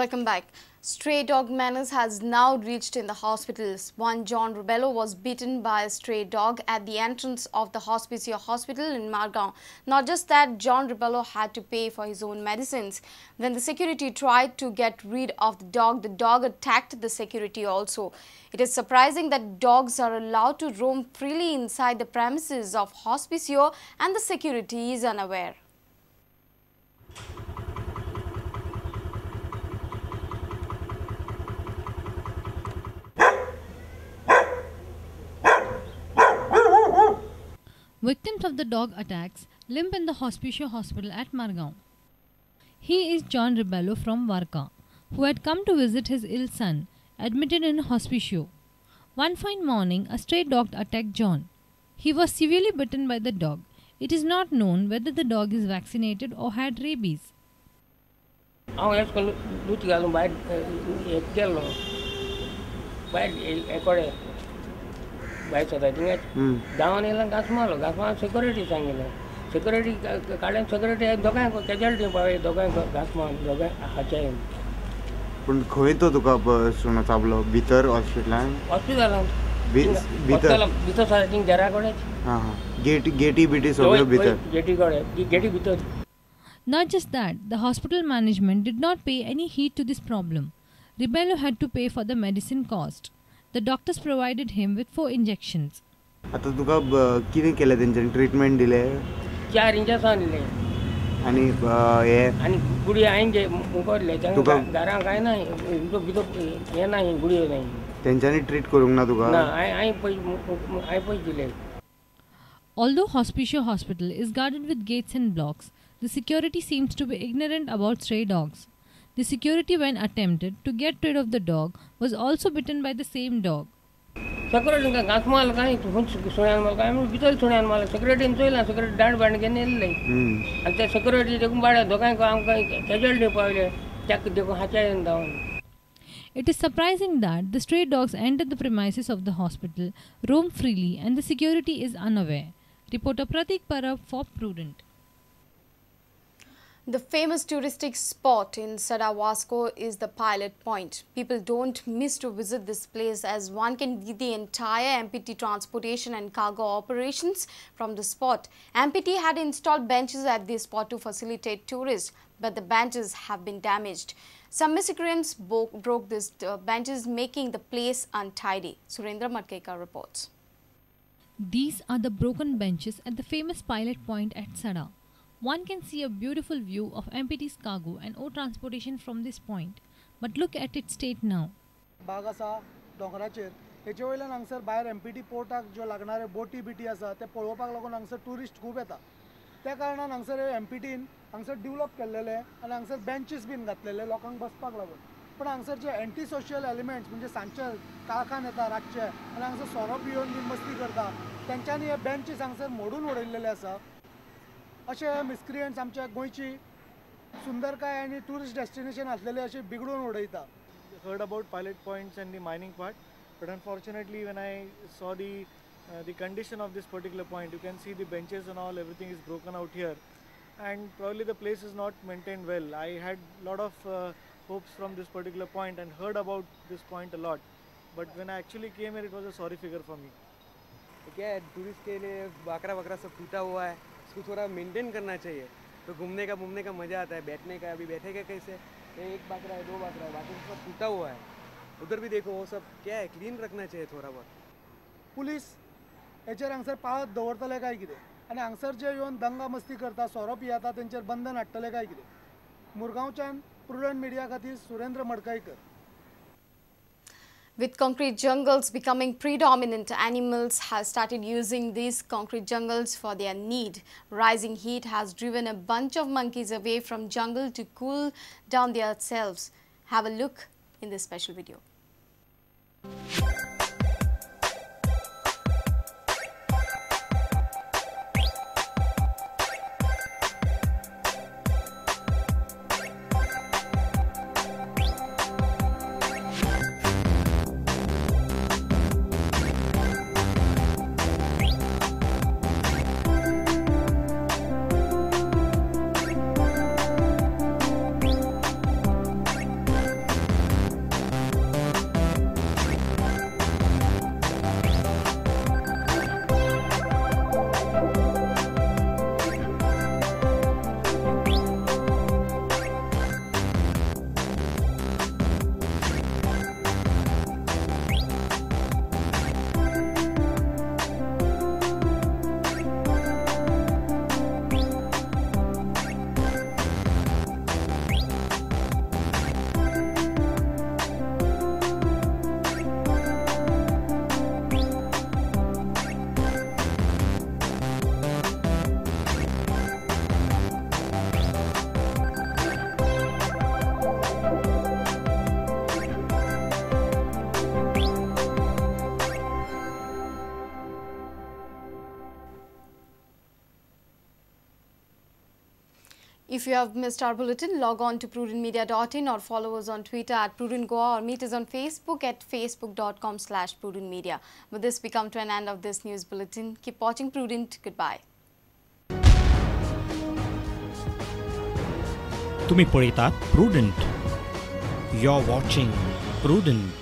Welcome back. Stray dog menace has now reached in the hospitals. One John Rubello was bitten by a stray dog at the entrance of the Hospicio Hospital in Margao. Not just that, John Rubello had to pay for his own medicines. When the security tried to get rid of the dog attacked the security also. It is surprising that dogs are allowed to roam freely inside the premises of Hospicio and the security is unaware. Victims of the dog attacks limp in the Hospicio Hospital at Margao. He is John Rubello from Varka, who had come to visit his ill son, admitted in Hospicio. One fine morning, a stray dog attacked John. He was severely bitten by the dog. It is not known whether the dog is vaccinated or had rabies. down in Gasmalo, security sang. Security Kalan security Dogan casualty by Dogan Gasman, Dogan Hachain. पण खंय तो तुका सुनो चाबलो भितर हॉस्पिटलान हॉस्पिटलान भितर सारथिंग जरा कडेच हां गेटी बिटी सगळं भितर गेटी भितर. Not just that, the hospital management did not pay any heed to this problem. Rubello had to pay for the medicine cost. The doctors provided him with 4 injections. आता तुका कितें केलें तेंच्यानी ट्रीटमेंट दिले 4 इंजेक्शन दिले आणि हे आणि गुडी आईंजे मुकरले त्यांना घरा काय नाही तो बितो हे नाही गुडी नाही तेंच्यानी ट्रीट करूंक ना तुका ना आई पैसे दिले. Although Hospicio Hospital is guarded with gates and blocks, the security seems to be ignorant about stray dogs. The security, when attempted to get rid of the dog, was also bitten by the same dog. Security का गासमाल काय सोन्यान माल काय बितल सोन्यान माल security इंचोयला security dot bond गेले आणि त्या security देखून बाळा दोघांक आमका casualty पावले त्याक देखून हाचायन दावन. It is surprising that the stray dogs enter the premises of the hospital, roam freely, and the security is unaware. Reporter Pratik Parab for Prudent. The famous touristic spot in Sadawasco is the Pilot Point. People don't miss to visit this place as one can view the entire MPT transportation and cargo operations from the spot. MPT had installed benches at this spot to facilitate tourists, but the benches have been damaged. Some miscreants broke these benches, making the place untidy. Surendra Matkekar reports. These are the broken benches at the famous Pilot Point at Sada. One can see a beautiful view of MPT's cargo and ore transportation from this point. But look at its state now. बाग आसा डोंगराचेर हेचे वयल्यान हांगसर भायर empty पोर्टाक ज्यो लागणारे बोटी बिटी आसा ते पळोवपाक लागून हांगसर टुरिस्ट खूब येता. त्या कारणान हांगसर एमपीटीन हांगसर डेव्हलप केल्लेले आनी हांगसर बेंचीस बीन घातलेले लोकांक बसपाक लागून. पण हांगसर जे एंटी सोशियल एलिमेंट्स म्हणजे सांजचे काळखान येता रातचे आनी हांगसर सोरो पिवन बीन मस्ती करता तेंच्यांनी हे बेंचीस हांगसर मोडून उडयल्लेले आसा. अशे मिसक्रियंट्स आमच्या गोंयची सुंदरकाय आणि टुरिस्ट डेस्टिनेशन असलेले असे बिगडून उडयता. Heard about pilot points and the mining part, but unfortunately when I saw the condition of this particular point, you can see the benches and all, everything is broken out here, and probably the place is not maintained well. I had lot of hopes from this particular point and heard about this point a lot, but when I actually came here, it was a sorry figure for me. क्या है, tourist के लिए baccarat वकरा सब टूटा हुआ है, इसको थोड़ा मेंटेन करना चाहिए तो घूमने का मज़ा आता है. बैठने का अभी बैठेगा कैसे, एक बाकरा है 2 बाकरा है, बाकी सब टूटा हुआ है. उधर भी देखो वो सब क्या है, क्लीन रखना चाहिए थोड़ा बहुत. पुलीस हेचेर हांगसर पाळत दवरतले काय कितें आनी हांगसर जे येवन दंगा मस्ती करता सोरो पियेता तेंचेर बंधन हाडटले काय कितें. मुरगांवच्यान प्रुडंट मिडिया खातीर Surendra Madkaikar. With concrete jungles becoming predominant, animals have started using these concrete jungles for their need. Rising heat has driven a bunch of monkeys away from jungle to cool down themselves. Have a look in this special video. If you have missed our bulletin, log on to prudentmedia.in or follow us on Twitter at Prudent Goa or meet us on Facebook at facebook.com/prudentmedia. With this, we come to an end of this news bulletin. Keep watching Prudent. Goodbye. तुम्ही पळयतात Prudent. You're watching Prudent.